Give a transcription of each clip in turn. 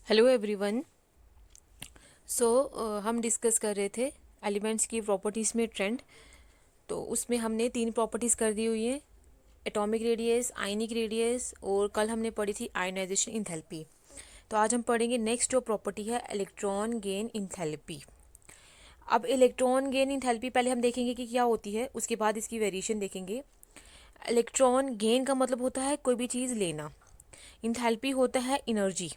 Hello everyone. सो हम discuss कर रहे थे एलिमेंट्स की प्रॉपर्टीज़ में ट्रेंड। तो उसमें हमने 3 प्रॉपर्टीज़ कर दी हुई है, एटॉमिक रेडियस, आयनिक रेडियस और कल हमने पढ़ी थी आयनाइजेशन इंथैल्पी। तो आज हम पढ़ेंगे नेक्स्ट जो प्रॉपर्टी है इलेक्ट्रॉन गेन इंथैल्पी। अब इलेक्ट्रॉन गेन इंथैल्पी पहले हम देखेंगे कि क्या होती है, उसके बाद इसकी वेरिएशन देखेंगे। इलेक्ट्रॉन गेन का मतलब होता है कोई भी चीज़ लेना, इंथैल्पी होता है एनर्जी।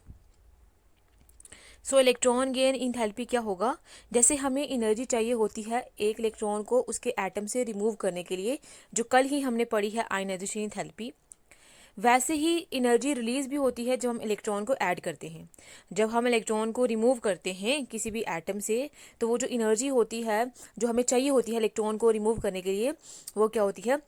सो इलेक्ट्रॉन गेन इंथैल्पी क्या होगा, जैसे हमें एनर्जी चाहिए होती है एक इलेक्ट्रॉन को उसके एटम से रिमूव करने के लिए, जो कल ही हमने पढ़ी है आयनाइजेशन इंथैल्पी, वैसे ही एनर्जी रिलीज भी होती है जब हम इलेक्ट्रॉन को ऐड करते हैं। जब हम इलेक्ट्रॉन को रिमूव करते हैं किसी भी एटम से, तो वो जो एनर्जी होती है जो हमें चाहिए होती है इलेक्ट्रॉन को रिमूव करने के लिए, वो क्या होती है,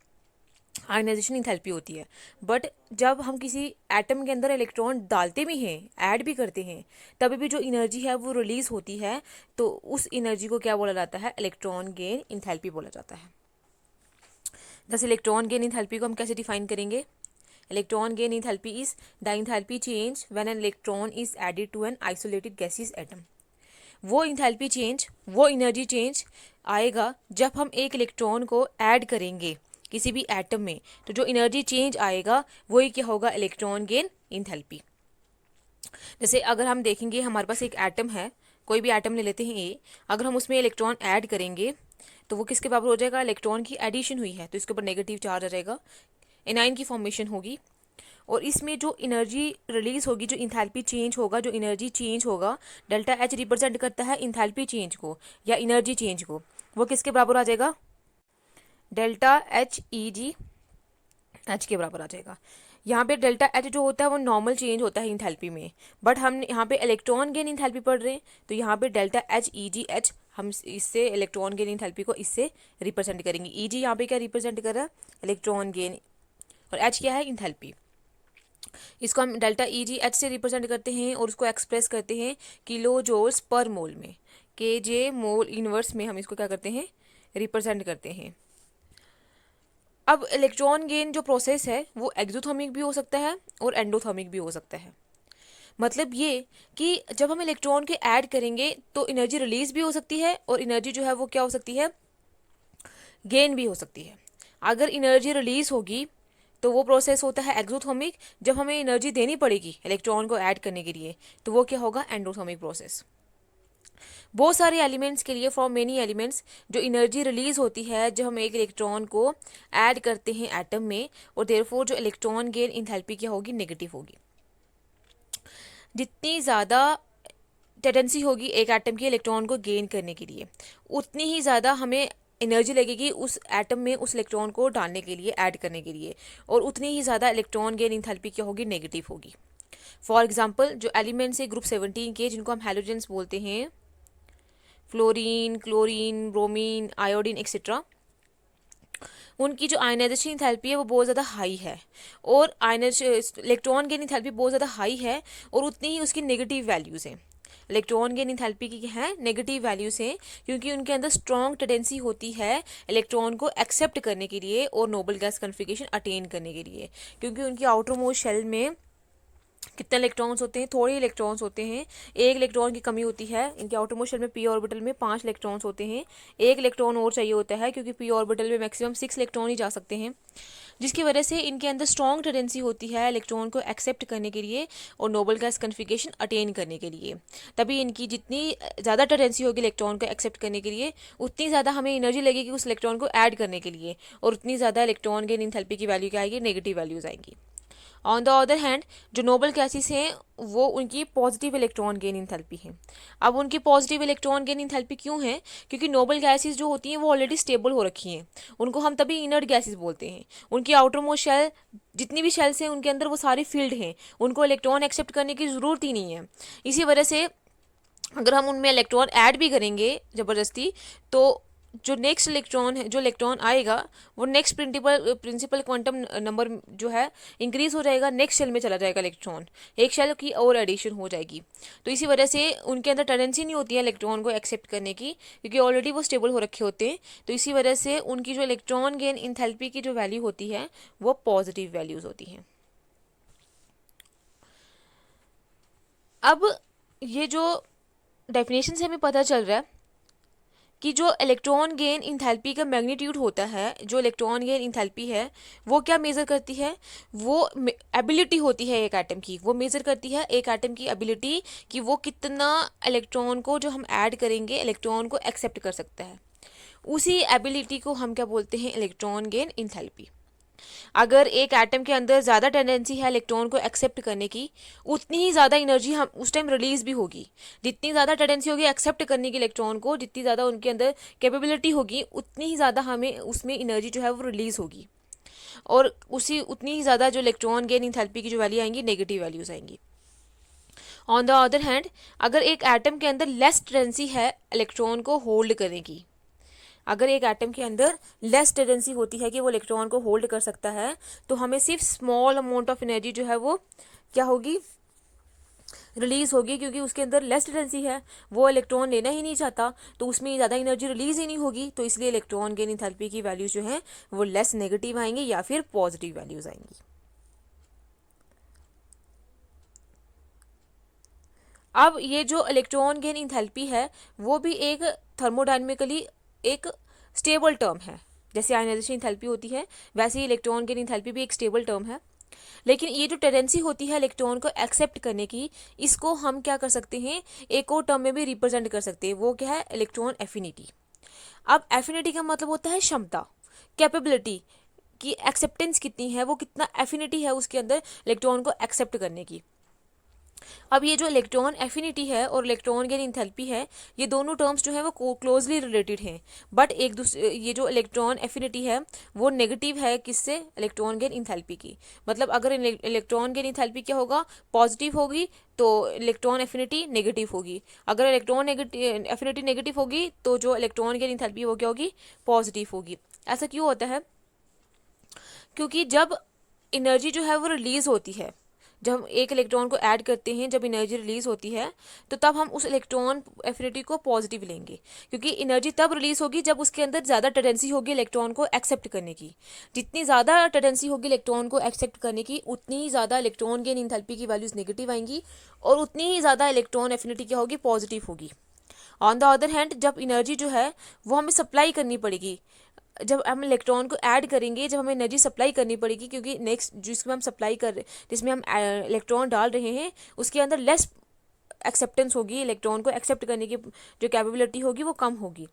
आयनाइजेशन इंथैल्पी होती है। बट जब हम किसी एटम के अंदर इलेक्ट्रॉन डालते भी हैं, ऐड भी करते हैं, तभी भी जो एनर्जी है वो रिलीज होती है, तो उस एनर्जी को क्या बोला जाता है, इलेक्ट्रॉन गेन इंथैल्पी बोला जाता है। जैसे इलेक्ट्रॉन गेन इंथैल्पी को हम कैसे डिफाइन करेंगे, electron gain enthalpy is the enthalpy change when an electron is added to an isolated gaseous atom. वो इंथैल्पी चेंज, वो एनर्जी चेंज आएगा जब हम एक इलेक्ट्रॉन को ऐड करेंगे किसी भी एटम में, तो जो एनर्जी चेंज आएगा वही क्या होगा, इलेक्ट्रॉन गेन इंथैल्पी। जैसे अगर हम देखेंगे हमारे पास एक एटम है, कोई भी एटम ले लेते हैं ए, अगर हम उसमें इलेक्ट्रॉन ऐड करेंगे तो वो किसके बराबर हो जाएगा, इलेक्ट्रॉन की एडिशन हुई है तो इसके ऊपर नेगेटिव चार्ज आ जाएगा, एनाइन की फॉर्मेशन होगी। और इसमें जो एनर्जी रिलीज होगी, जो इंथैल्पी चेंज होगा, जो एनर्जी चेंज होगा, डेल्टा एच रिप्रेजेंट करता है इंथैल्पी चेंज को या एनर्जी चेंज को, वो किसके बराबर आ जाएगा, डेल्टा एच ई जी एच के बराबर आ जाएगा। यहाँ पे डेल्टा एच जो होता है वो नॉर्मल चेंज होता है इंथैल्पी में, बट हम यहाँ पे इलेक्ट्रॉन गेन इंथैल्पी पढ़ रहे हैं, तो यहाँ पे डेल्टा एच ई जी एच हम इससे इलेक्ट्रॉन गेन इंथैल्पी को इससे रिप्रेजेंट करेंगे। ई जी यहाँ पे क्या रिप्रेजेंट कर रहा है, इलेक्ट्रॉन गेन, और एच क्या है, इंथैल्पी। इसको हम डेल्टा ई जी एच से रिप्रेजेंट करते हैं और उसको एक्सप्रेस करते हैं किलो जूल्स पर मोल में, के जे मोल इनवर्स में हम इसको क्या करते हैं, रिप्रेजेंट करते हैं। अब इलेक्ट्रॉन गेन जो प्रोसेस है वो एक्सोथर्मिक भी हो सकता है और एंडोथर्मिक भी हो सकता है। मतलब ये कि जब हम इलेक्ट्रॉन के ऐड करेंगे तो एनर्जी रिलीज भी हो सकती है और एनर्जी जो है वो क्या हो सकती है, गेन भी हो सकती है। अगर एनर्जी रिलीज होगी तो वो प्रोसेस होता है एक्सोथर्मिक, जब हमें एनर्जी देनी पड़ेगी इलेक्ट्रॉन को ऐड करने के लिए तो वो क्या होगा, एंडोथर्मिक प्रोसेस। बहुत सारे एलिमेंट्स के लिए, फॉर मेनी एलिमेंट्स, जो एनर्जी रिलीज होती है जब हम एक इलेक्ट्रॉन को ऐड करते हैं एटम में, और देयरफॉर जो इलेक्ट्रॉन गेन इंथैल्पी क्या होगी, नेगेटिव होगी। जितनी ज़्यादा टेंडेंसी होगी एक एटम की इलेक्ट्रॉन को गेन करने के लिए, उतनी ही ज़्यादा हमें एनर्जी लगेगी उस एटम में उस इलेक्ट्रॉन को डालने के लिए, ऐड करने के लिए, और उतनी ही ज़्यादा इलेक्ट्रॉन गेन इंथैल्पी क्या होगी, नेगेटिव होगी। फॉर एग्जाम्पल जो एलिमेंट्स है ग्रुप 17 के, जिनको हम हैलोजेंस बोलते हैं, fluorine, chlorine, bromine, iodine etcetera, उनकी जो आयनाइजेशन इंथैल्पी है वो बहुत ज़्यादा हाई है, और इलेक्ट्रॉन गेन इंथैल्पी बहुत ज़्यादा हाई है, और उतनी ही उसकी नेगेटिव वैल्यूज़ हैं। इलेक्ट्रॉन गेन इंथैल्पी की है नेगेटिव वैल्यूज़ हैं, क्योंकि उनके अंदर स्ट्रॉन्ग टेंडेंसी होती है इलेक्ट्रॉन को एक्सेप्ट करने के लिए और नोबल गैस कॉन्फ़िगरेशन अटेन करने के लिए, क्योंकि उनकी आउटर मोस्ट शेल में कितने इलेक्ट्रॉन्स होते हैं, थोड़े इलेक्ट्रॉन्स होते हैं, एक इलेक्ट्रॉन की कमी होती है। इनके आउटर मोस्ट शेल में पी ऑर्बिटल में 5 इलेक्ट्रॉन्स होते हैं, एक इलेक्ट्रॉन और चाहिए होता है क्योंकि पी ऑर्बिटल में मैक्सिमम 6 इलेक्ट्रॉन ही जा सकते हैं, जिसकी वजह से इनके अंदर स्ट्रॉन्ग टेंडेंसी होती है इलेक्ट्रॉन को एक्सेप्ट करने के लिए और नोबल गैस कॉन्फ़िगरेशन अटेन करने के लिए। तभी इनकी जितनी ज़्यादा टेंडेंसी होगी इलेक्ट्रॉन को एक्सेप्ट करने के लिए, उतनी ज़्यादा हमें एनर्जी लगेगी उस इलेक्ट्रॉन को ऐड करने के लिए, और उतनी ज़्यादा इलेक्ट्रॉन गेन इंथैल्पी की वैल्यू क्या आएगी, नेगेटिव वैल्यूज़ आएंगी। ऑन द अदर हैंड जो नोबल गैसेस हैं वो उनकी पॉजिटिव इलेक्ट्रॉन गेन इंथैल्पी है। अब उनकी पॉजिटिव इलेक्ट्रॉन गेन इंथैल्पी क्यों है, क्योंकि नोबल गैसेस जो होती हैं वो ऑलरेडी स्टेबल हो रखी हैं, उनको हम तभी इनर्ट गैसेस बोलते हैं। उनकी आउटर मोस्ट शेल, जितनी भी शेल्स हैं उनके अंदर वो सारी फील्ड हैं, उनको इलेक्ट्रॉन एक्सेप्ट करने की ज़रूरत ही नहीं है। इसी वजह से अगर हम उनमें इलेक्ट्रॉन ऐड भी करेंगे ज़बरदस्ती, तो जो नेक्स्ट इलेक्ट्रॉन है, जो इलेक्ट्रॉन आएगा वो नेक्स्ट प्रिंसिपल क्वांटम नंबर जो है इंक्रीज हो जाएगा, नेक्स्ट शेल में चला जाएगा इलेक्ट्रॉन, एक शेल की और एडिशन हो जाएगी। तो इसी वजह से उनके अंदर टेंडेंसी नहीं होती है इलेक्ट्रॉन को एक्सेप्ट करने की, क्योंकि ऑलरेडी वो स्टेबल हो रखे होते हैं। तो इसी वजह से उनकी जो इलेक्ट्रॉन गेन इंथैल्पी की जो वैल्यू होती है वो पॉजिटिव वैल्यूज़ होती हैं। अब ये जो डेफिनेशन से हमें पता चल रहा है कि जो इलेक्ट्रॉन गेन इंथैल्पी का मैग्नीट्यूड होता है, जो इलेक्ट्रॉन गेन इंथैल्पी है वो क्या मेज़र करती है, वो एबिलिटी होती है एक एटम की, वो मेज़र करती है एक एटम की एबिलिटी कि वो कितना इलेक्ट्रॉन को जो हम ऐड करेंगे इलेक्ट्रॉन को एक्सेप्ट कर सकता है। उसी एबिलिटी को हम क्या बोलते हैं, इलेक्ट्रॉन गेन इंथैल्पी। अगर एक एटम के अंदर ज़्यादा टेंडेंसी है इलेक्ट्रॉन को एक्सेप्ट करने की, उतनी ही ज़्यादा एनर्जी हम उस टाइम रिलीज भी होगी। जितनी ज़्यादा टेंडेंसी होगी एक्सेप्ट करने की इलेक्ट्रॉन को, जितनी ज़्यादा उनके अंदर कैपेबिलिटी होगी, उतनी ही ज़्यादा हमें उसमें एनर्जी जो है वो रिलीज होगी। और उसी उतनी ही ज़्यादा जो इलेक्ट्रॉन गेन इंथैल्पी की जो वैल्यू आएंगी, नेगेटिव वैल्यूज आएंगी। ऑन द अदर हैंड, अगर एक एटम के अंदर लेस टेंडेंसी है इलेक्ट्रॉन को होल्ड करने की, अगर एक एटम के अंदर लेस टेंडेंसी होती है कि वो इलेक्ट्रॉन को होल्ड कर सकता है, तो हमें सिर्फ स्मॉल अमाउंट ऑफ एनर्जी जो है वो क्या होगी, रिलीज होगी, क्योंकि उसके अंदर लेस टेंडेंसी है, वो इलेक्ट्रॉन लेना ही नहीं चाहता, तो उसमें ज़्यादा एनर्जी रिलीज ही नहीं होगी, तो इसलिए इलेक्ट्रॉन गेन इंथैल्पी की वैल्यूज जो है वो लेस नेगेटिव आएंगी या फिर पॉजिटिव वैल्यूज आएंगी। अब ये जो इलेक्ट्रॉन गेन इंथैल्पी है वो भी एक थर्मोडायनेमिकली एक स्टेबल टर्म है। जैसे आयनाइजेशन इंथैल्पी होती है, वैसे ही इलेक्ट्रॉन गेन इंथैल्पी भी एक स्टेबल टर्म है। लेकिन ये जो टेंडेंसी होती है इलेक्ट्रॉन को एक्सेप्ट करने की, इसको हम क्या कर सकते हैं, एक और टर्म में भी रिप्रेजेंट कर सकते हैं। वो क्या है, इलेक्ट्रॉन एफिनिटी। अब एफिनिटी का मतलब होता है क्षमता, कैपेबिलिटी की एक्सेप्टेंस कितनी है, वो कितना एफिनिटी है उसके अंदर इलेक्ट्रॉन को एक्सेप्ट करने की। अब ये जो इलेक्ट्रॉन एफिनिटी है और इलेक्ट्रॉन गेन इंथैल्पी है, ये दोनों टर्म्स जो है वो क्लोजली रिलेटेड हैं। बट एक दूसरे, ये जो इलेक्ट्रॉन एफिनिटी है वो नेगेटिव है किससे, इलेक्ट्रॉन गेन इंथैल्पी की। मतलब अगर इलेक्ट्रॉन गेन इंथैल्पी क्या होगा, पॉजिटिव होगी, तो इलेक्ट्रॉन एफिनिटी नेगेटिव होगी। अगर इलेक्ट्रॉन एफिनिटी नेगेटिव होगी तो जो इलेक्ट्रॉन गेन इंथैल्पी वो क्या होगी, पॉजिटिव होगी। ऐसा क्यों होता है, क्योंकि जब एनर्जी जो है वो रिलीज होती है, जब हम एक इलेक्ट्रॉन को ऐड करते हैं, जब एनर्जी रिलीज होती है, तो तब हम उस इलेक्ट्रॉन एफिनिटी को पॉजिटिव लेंगे, क्योंकि एनर्जी तब रिलीज होगी जब उसके अंदर ज़्यादा टेंडेंसी होगी इलेक्ट्रॉन को एक्सेप्ट करने की। जितनी ज़्यादा टेंडेंसी होगी इलेक्ट्रॉन को एक्सेप्ट करने की, उतनी ही ज़्यादा इलेक्ट्रॉन गेन इंथैल्पी की वैल्यूज नेगेटिव आएंगी, और उतनी ही ज़्यादा इलेक्ट्रॉन एफिनिटी क्या होगी, पॉजिटिव होगी। ऑन द अदर हैंड, जब एनर्जी जो है वो हमें सप्लाई करनी पड़ेगी, जब हम इलेक्ट्रॉन को ऐड करेंगे, जब हमें एनर्जी सप्लाई करनी पड़ेगी, क्योंकि नेक्स्ट जिसमें हम सप्लाई कर रहे, जिसमें हम इलेक्ट्रॉन डाल रहे हैं, उसके अंदर लेस एक्सेप्टेंस होगी, इलेक्ट्रॉन को एक्सेप्ट करने की जो कैपेबिलिटी होगी वो कम होगी।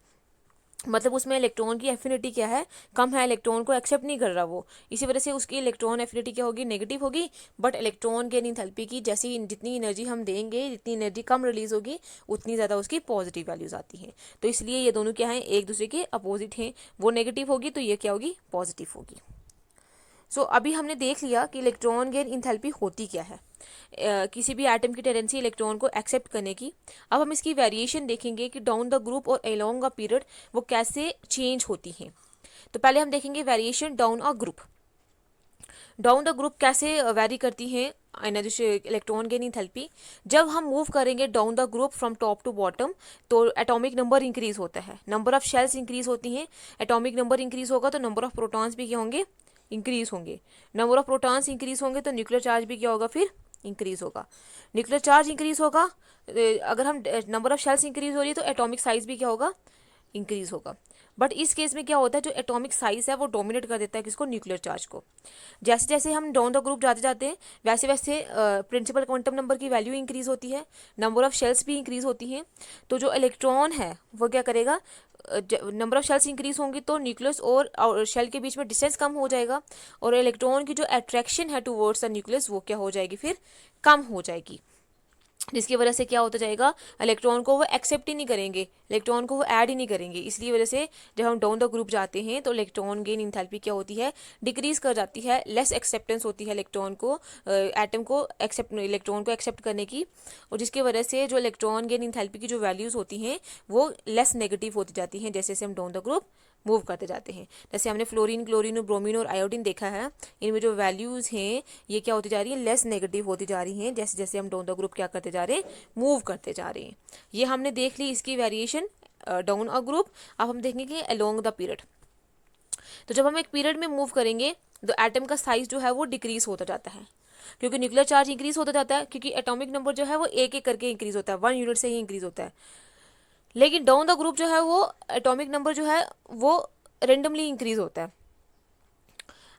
मतलब उसमें इलेक्ट्रॉन की एफिनिटी क्या है, कम है, इलेक्ट्रॉन को एक्सेप्ट नहीं कर रहा वो, इसी वजह से उसकी इलेक्ट्रॉन एफिनिटी क्या होगी, नेगेटिव होगी। बट इलेक्ट्रॉन गेन इंथैल्पी की जैसी जितनी एनर्जी हम देंगे, जितनी एनर्जी कम रिलीज होगी, उतनी ज़्यादा उसकी पॉजिटिव वैल्यूज आती हैं। तो इसलिए ये दोनों क्या हैं, एक दूसरे के अपोजिट हैं। वो नेगेटिव होगी तो ये क्या होगी, पॉजिटिव होगी। सो अभी हमने देख लिया कि इलेक्ट्रॉन गेन इंथैल्पी होती क्या है, किसी भी एटम की टेंडेंसी इलेक्ट्रॉन को एक्सेप्ट करने की। अब हम इसकी वेरिएशन देखेंगे कि डाउन द ग्रुप और अलोंग अ पीरियड वो कैसे चेंज होती हैं। तो पहले हम देखेंगे variation down a group. Down the group कैसे वेरी करती हैं इलेक्ट्रॉन गेन इंथैल्पी। जब हम मूव करेंगे down the group from top to bottom, तो एटॉमिक नंबर इंक्रीज होता है, नंबर ऑफ शेल्स इंक्रीज होती हैं। एटॉमिक नंबर इंक्रीज होगा तो नंबर ऑफ प्रोटॉन्स भी क्या होंगे, इंक्रीज होंगे। नंबर ऑफ प्रोटॉन्स इंक्रीज होंगे तो न्यूक्लियर चार्ज भी क्या होगा, फिर इंक्रीज होगा। न्यूक्लियर चार्ज इंक्रीज होगा, अगर हम नंबर ऑफ शेल्स इंक्रीज हो रही है तो एटॉमिक साइज भी क्या होगा, इंक्रीज होगा। बट इस केस में क्या होता है, जो एटॉमिक साइज है वो डोमिनेट कर देता है किसको, न्यूक्लियर चार्ज को। जैसे जैसे हम डाउन द ग्रुप जाते जाते हैं, वैसे वैसे प्रिंसिपल क्वांटम नंबर की वैल्यू इंक्रीज होती है, नंबर ऑफ शेल्स भी इंक्रीज होती हैं। तो जो इलेक्ट्रॉन है वो क्या करेगा, नंबर ऑफ शेल्स इंक्रीज होंगी तो न्यूक्लियस और शेल के बीच में डिस्टेंस कम हो जाएगा, और इलेक्ट्रॉन की जो अट्रैक्शन है टूवर्ड्स द न्यूक्लियस वो क्या हो जाएगी, फिर कम हो जाएगी। जिसकी वजह से क्या होता जाएगा, इलेक्ट्रॉन को वो एक्सेप्ट ही नहीं करेंगे, इलेक्ट्रॉन को वो ऐड ही नहीं करेंगे। इसलिए वजह से जब हम डाउन द ग्रुप जाते हैं तो इलेक्ट्रॉन गेन इंथैल्पी क्या होती है, डिक्रीज कर जाती है, लेस एक्सेप्टेंस होती है इलेक्ट्रॉन को, एटम को एक्सेप्ट, इलेक्ट्रॉन को एक्सेप्ट करने की। और जिसकी वजह से जो इलेक्ट्रॉन गेन इंथैल्पी की जो वैल्यूज़ होती हैं वो लेस नेगेटिव होती जाती हैं, जैसे जैसे हम डाउन द ग्रुप मूव करते जाते हैं। जैसे हमने फ्लोरीन, क्लोरीन, ब्रोमीन और आयोडीन देखा है, इनमें जो वैल्यूज़ हैं ये क्या होती जा रही है, लेस नेगेटिव होती जा रही हैं, जैसे जैसे हम डाउन द ग्रुप क्या करते जा रहे हैं, मूव करते जा रहे हैं। ये हमने देख ली इसकी वेरिएशन डाउन अ ग्रुप। अब हम देखेंगे अलोंग द पीरियड। तो जब हम एक पीरियड में मूव करेंगे तो एटम का साइज जो है वो डिक्रीज होता जाता है। क्योंकि न्यूक्लियर चार्ज इंक्रीज होता जाता है, क्योंकि एटॉमिक नंबर जो है वो एक एक करके इंक्रीज होता है, 1 यूनिट से ही इंक्रीज होता है। लेकिन डाउन द ग्रुप जो है वो एटॉमिक नंबर जो है वो रेंडमली इंक्रीज होता है।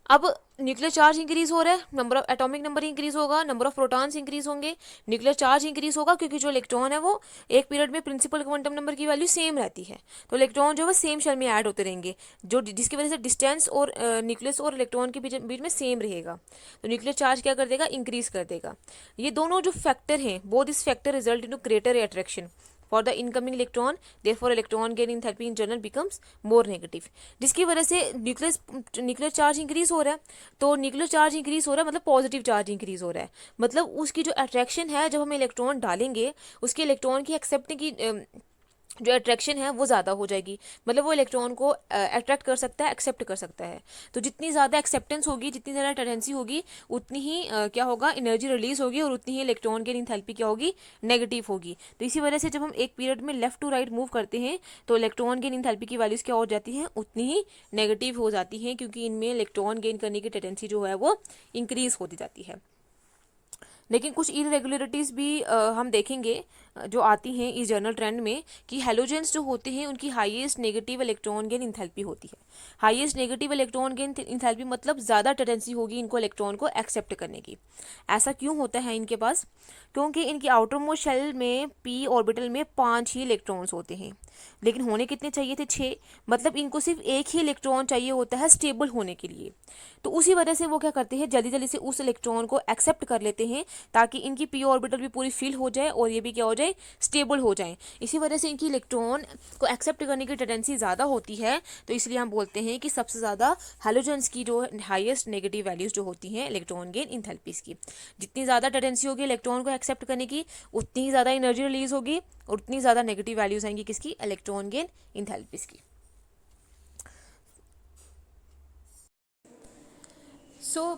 अब न्यूक्लियर चार्ज इंक्रीज हो रहा है, number of atomic number increase होगा, नंबर ऑफ प्रोटॉन्स इंक्रीज होंगे, न्यूक्लियर चार्ज इंक्रीज होगा, क्योंकि जो इलेक्ट्रॉन है वो एक पीरियड में प्रिंसिपल क्वांटम नंबर की वैल्यू सेम रहती है, तो इलेक्ट्रॉन जो है सेम शेल में ऐड होते रहेंगे, जो जिसकी वजह से डिस्टेंस और न्यूक्लियस और इलेक्ट्रॉन के बीच में सेम रहेगा। तो न्यूक्लियर चार्ज क्या कर देगा, इंक्रीज कर देगा। ये दोनों जो फैक्टर हैं, both this factor result into greater attraction for the incoming electron, therefore electron gain enthalpy in general becomes more negative. जिसकी वजह से न्यूक्लियर चार्ज इंक्रीज हो रहा है, तो न्यूक्लियर चार्ज इंक्रीज हो रहा है मतलब पॉजिटिव चार्ज इंक्रीज हो रहा है, मतलब उसकी जो अट्रैक्शन है, जब हम इलेक्ट्रॉन डालेंगे उसके इलेक्ट्रॉन की एक्सेप्ट की जो अट्रैक्शन है वो ज़्यादा हो जाएगी, मतलब वो इलेक्ट्रॉन को अट्रैक्ट कर सकता है, एक्सेप्ट कर सकता है। तो जितनी ज़्यादा एक्सेप्टेंस होगी, जितनी ज़्यादा टेंडेंसी होगी, उतनी ही क्या होगा, एनर्जी रिलीज होगी, और उतनी ही इलेक्ट्रॉन की एंथैल्पी क्या होगी, नेगेटिव होगी। तो इसी वजह से जब हम एक पीरियड में लेफ्ट टू राइट मूव करते हैं तो इलेक्ट्रॉन गेन एंथैल्पी की वैल्यूज़ क्या हो जाती हैं, उतनी ही नेगेटिव हो जाती हैं, क्योंकि इनमें इलेक्ट्रॉन गेन करने की टेंडेंसी जो है वो इंक्रीज होती जाती है। लेकिन कुछ इरेगुलरिटीज़ भी हम देखेंगे जो आती हैं इस जर्नल ट्रेंड में, कि हेलोजेंस जो होते हैं उनकी highest negative electron gain enthalpy होती है। Highest negative electron gain enthalpy मतलब ज़्यादा टेंडेंसी होगी इनको इलेक्ट्रॉन को एक्सेप्ट करने की। ऐसा क्यों होता है इनके पास, क्योंकि इनकी आउटर मोस्ट शेल में पी ऑर्बिटल में 5 ही इलेक्ट्रॉन्स होते हैं, लेकिन होने कितने चाहिए थे, 6। मतलब इनको सिर्फ एक ही इलेक्ट्रॉन चाहिए होता है स्टेबल होने के लिए। तो उसी वजह से वो क्या करते हैं, जल्दी जल्दी से उस इलेक्ट्रॉन को एक्सेप्ट कर लेते हैं, ताकि इनकी पी ऑर्बिटल भी पूरी फिल हो जाए और ये भी क्या हो जाए, स्टेबल हो जाए। इसी वजह से इनकी इलेक्ट्रॉन को एक्सेप्ट करने की टेंडेंसी ज़्यादा होती है। तो इसलिए हम बोलते हैं कि सबसे ज़्यादा हैलोजेंस की जो हाईएस्ट नेगेटिव वैल्यूज़ जो होती हैं इलेक्ट्रॉन गेन इंथैल्पीज़ की, जितनी ज़्यादा टेंडेंसी होगी इलेक्ट्रॉन को एक्सेप्ट करने की, उतनी ही ज़्यादा एनर्जी रिलीज होगी और उतनी ज़्यादा नेगेटिव वैल्यूज़ आएंगी किसकी, इलेक्ट्रॉन गेन इंथैल्पीज़ की।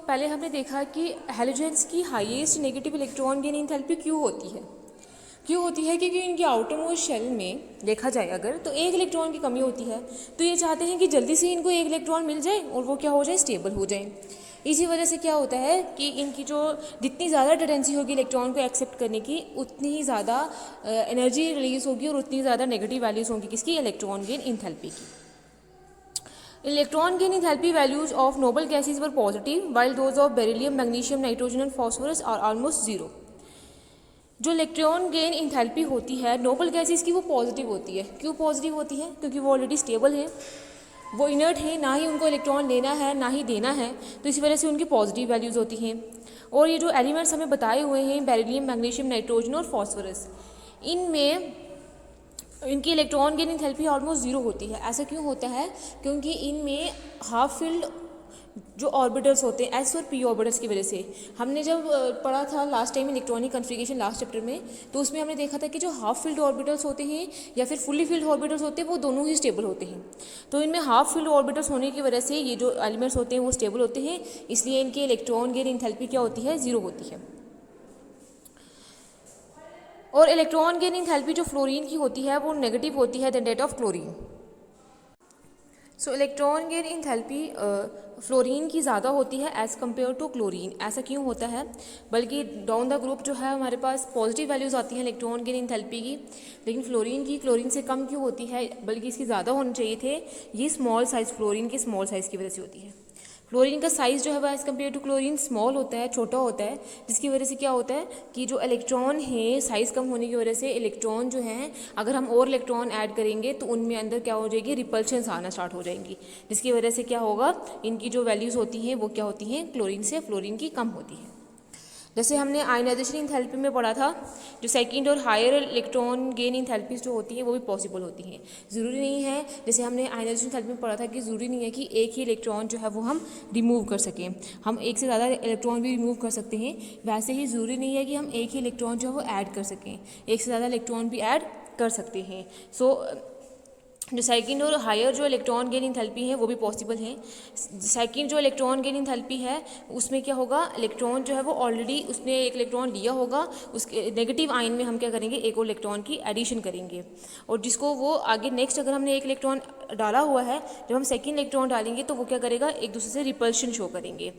पहले हमने देखा कि हैलोजेंस की highest negative electron gain enthalpy क्यों होती है। क्योंकि इनकी आउटर मोस्ट शेल में देखा जाए अगर तो एक इलेक्ट्रॉन की कमी होती है, तो ये चाहते हैं कि जल्दी से इनको एक इलेक्ट्रॉन मिल जाए और वो क्या हो जाए, स्टेबल हो जाए। इसी वजह से क्या होता है कि इनकी जो जितनी ज़्यादा टेंडेंसी होगी इलेक्ट्रॉन को एक्सेप्ट करने की, उतनी ही ज़्यादा एनर्जी रिलीज होगी और उतनी ज़्यादा नेगेटिव वैल्यूज़ होंगी किसकी, इलेक्ट्रॉन गेन इंथैल्पी की। Electron gain enthalpy values of noble gases were positive, while those of beryllium, magnesium, nitrogen and phosphorus are almost zero. जो इलेक्ट्रॉन गेन इंथैल्पी होती है नोबल गैसेस की, वो पॉजिटिव होती है। क्यों पॉजिटिव होती है, क्योंकि वो ऑलरेडी स्टेबल है, वो इनर्ट है, ना ही उनको इलेक्ट्रॉन लेना है ना ही देना है, तो इसी वजह से उनकी पॉजिटिव वैल्यूज़ होती हैं। और ये जो एलिमेंट्स हमें बताए हुए हैं, बेरिलियम, मैग्नीशियम, नाइट्रोजन और फॉस्फोरस, इनमें इनकी electron gain enthalpy almost zero होती है। ऐसा क्यों होता है, क्योंकि इनमें हाफ फिल्ड जो ऑर्बिटल्स होते हैं एस और पी ऑर्बिटल्स की वजह से, हमने जब पढ़ा था last time electronic configuration last chapter में, तो उसमें हमने देखा था कि जो हाफ फिल्ड ऑर्बिटल्स होते हैं या फिर फुली फिल्ड ऑर्बिटल्स होते हैं वो दोनों ही स्टेबल होते हैं। तो इनमें हाफ फिल्ड ऑर्बिटल्स होने की वजह से ये जो एलिमेंट्स होते हैं वो स्टेबल होते हैं, इसलिए इनके इलेक्ट्रॉन गेन एंथैल्पी क्या होती है, ज़ीरो होती है। और इलेक्ट्रॉन गेन एंथैल्पी जो फ्लोरीन की होती है वो नेगेटिव होती है then that of chlorine. Electron gain enthalpy fluorine की ज़्यादा होती है एज़ कम्पेयर टू क्लोरीन। ऐसा क्यों होता है, बल्कि डाउन द ग्रुप जो है हमारे पास पॉजिटिव वैल्यूज़ आती हैं इलेक्ट्रॉन गेन एंथैल्पी की, लेकिन फ्लोरीन की क्लोरीन से कम क्यों होती है, बल्कि इसकी ज़्यादा होनी चाहिए थे। ये स्मॉल साइज़, फ्लोरीन के स्मॉल साइज़ की वजह से होती है। फ्लोरीन का साइज़ जो है वह as compare to chlorine small होता है, छोटा होता है, जिसकी वजह से क्या होता है कि जो इलेक्ट्रॉन है साइज़ कम होने की वजह से इलेक्ट्रॉन जो हैं, अगर हम और इलेक्ट्रॉन ऐड करेंगे तो उनमें अंदर क्या हो जाएगी, रिपल्शंस आना स्टार्ट हो जाएंगी, जिसकी वजह से क्या होगा, इनकी जो वैल्यूज़ होती हैं वो क्या होती हैं, क्लोरीन से फ्लोरीन की कम होती है। जैसे हमने आयनाइजेशन इंथैल्पी में पढ़ा था, जो सेकंड और हायर इलेक्ट्रॉन गेन इंथैल्पीज जो होती हैं वो भी पॉसिबल होती हैं। ज़रूरी नहीं है, जैसे हमने आयनाइजेशन इंथैल्पी में पढ़ा था कि ज़रूरी नहीं है कि एक ही इलेक्ट्रॉन जो है वो हम रिमूव कर सकें, हम एक से ज़्यादा इलेक्ट्रॉन भी रिमूव कर सकते हैं। वैसे ही ज़रूरी नहीं है कि हम एक ही इलेक्ट्रॉन जो है वो ऐड कर सकें, एक से ज़्यादा इलेक्ट्रॉन भी ऐड कर सकते हैं। जो सेकंड और हायर जो इलेक्ट्रॉन गेन इंथैल्पी है वो भी पॉसिबल है। सेकंड जो इलेक्ट्रॉन गेन इंथैल्पी है उसमें क्या होगा, इलेक्ट्रॉन जो है वो ऑलरेडी उसने एक इलेक्ट्रॉन लिया होगा, उसके नेगेटिव आयन में हम क्या करेंगे, एक और इलेक्ट्रॉन की एडिशन करेंगे, और जिसको वो आगे नेक्स्ट अगर हमने एक इलेक्ट्रॉन डाला हुआ है, जब हम सेकेंड इलेक्ट्रॉन डालेंगे तो वो क्या करेगा, एक दूसरे से रिपल्शन शो करेंगे।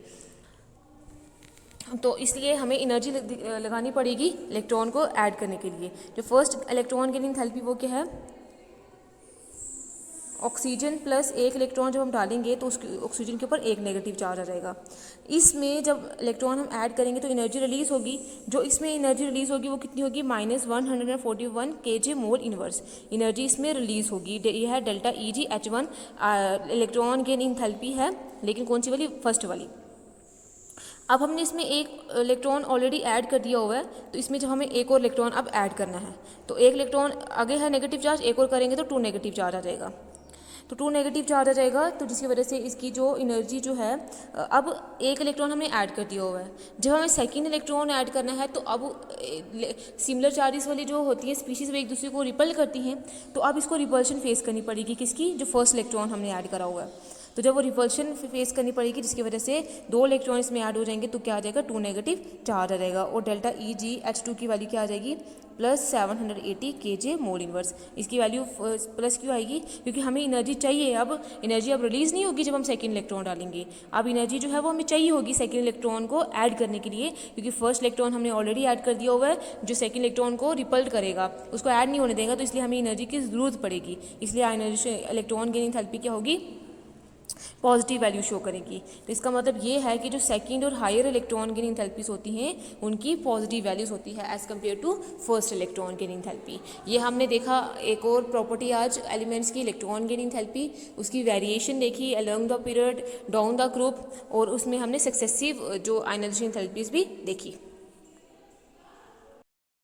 तो इसलिए हमें एनर्जी लगानी पड़ेगी इलेक्ट्रॉन को ऐड करने के लिए। जो फर्स्ट इलेक्ट्रॉन गेनिंग एंथैल्पी वो क्या है, ऑक्सीजन प्लस एक इलेक्ट्रॉन जब हम डालेंगे तो उसके ऑक्सीजन के ऊपर एक नेगेटिव चार्ज आ जाएगा। इसमें जब इलेक्ट्रॉन हम ऐड करेंगे तो एनर्जी रिलीज़ होगी, जो इसमें एनर्जी रिलीज़ होगी वो कितनी होगी, -141 kJ मोल इनवर्स एनर्जी इसमें रिलीज़ होगी। यह है delta EgH1 electron gain enthalpy है, लेकिन कौन सी वाली, फर्स्ट वाली। अब हमने इसमें एक इलेक्ट्रॉन ऑलरेडी ऐड कर दिया हुआ है, तो इसमें जब हमें एक और इलेक्ट्रॉन अब ऐड करना है तो एक इलेक्ट्रॉन आगे है नेगेटिव चार्ज, एक और करेंगे तो 2 नेगेटिव चार्ज आ जाएगा। तो 2 नेगेटिव चार्ज आ जाएगा, तो जिसकी वजह से इसकी जो एनर्जी जो है, अब एक इलेक्ट्रॉन हमने ऐड कर दिया हुआ है, जब हमें सेकंड इलेक्ट्रॉन ऐड करना है तो अब सिमिलर चार्जेस वाली जो होती है स्पीशीज़ वो एक दूसरे को रिपल करती हैं, तो अब इसको रिपल्शन फेस करनी पड़ेगी, किसकी, जो फर्स्ट इलेक्ट्रॉन हमने ऐड करा हुआ है। तो जब वो रिपल्शन फेस करनी पड़ेगी, जिसकी वजह से 2 इलेक्ट्रॉन इसमें ऐड हो जाएंगे, तो क्या आ जाएगा, 2 नेगेटिव चार्ज आ जाएगा। और डेल्टा EgH2 की वैल्यू क्या आ जाएगी, +780 kJ मोल इनवर्स। इसकी वैल्यू प्लस क्यों आएगी, क्योंकि हमें एनर्जी चाहिए। अब एनर्जी अब रिलीज़ नहीं होगी जब हम सेकेंड इलेक्ट्रॉन डालेंगे, अब एनर्जी जो है वो हमें चाहिए होगी सेकेंड इलेक्ट्रॉन को ऐड करने के लिए, क्योंकि फर्स्ट इलेक्ट्रॉन हमने ऑलरेडी ऐड कर दिया हुआ है, जो सेकेंड इलेक्ट्रॉन को रिपल्ट करेगा, उसको ऐड नहीं होने देगा, तो इसलिए हमें एनर्जी की ज़रूरत पड़ेगी। इसलिए एनर्जी इलेक्ट्रॉन गेनिंग एंथैल्पी क्या होगी, पॉजिटिव वैल्यू शो करेगी। तो इसका मतलब ये है कि जो सेकंड और हायर इलेक्ट्रॉन गेनिंग एंथैल्पीज होती हैं उनकी पॉजिटिव वैल्यूज होती है as compare to first electron gaining enthalpy. ये हमने देखा एक और प्रॉपर्टी आज एलिमेंट्स की, इलेक्ट्रॉन गेनिंग एंथैल्पी, उसकी वेरिएशन देखी along the period, down the group, और उसमें हमने सक्सेसिव जो आयनाइजेशन एंथैल्पीज भी देखी।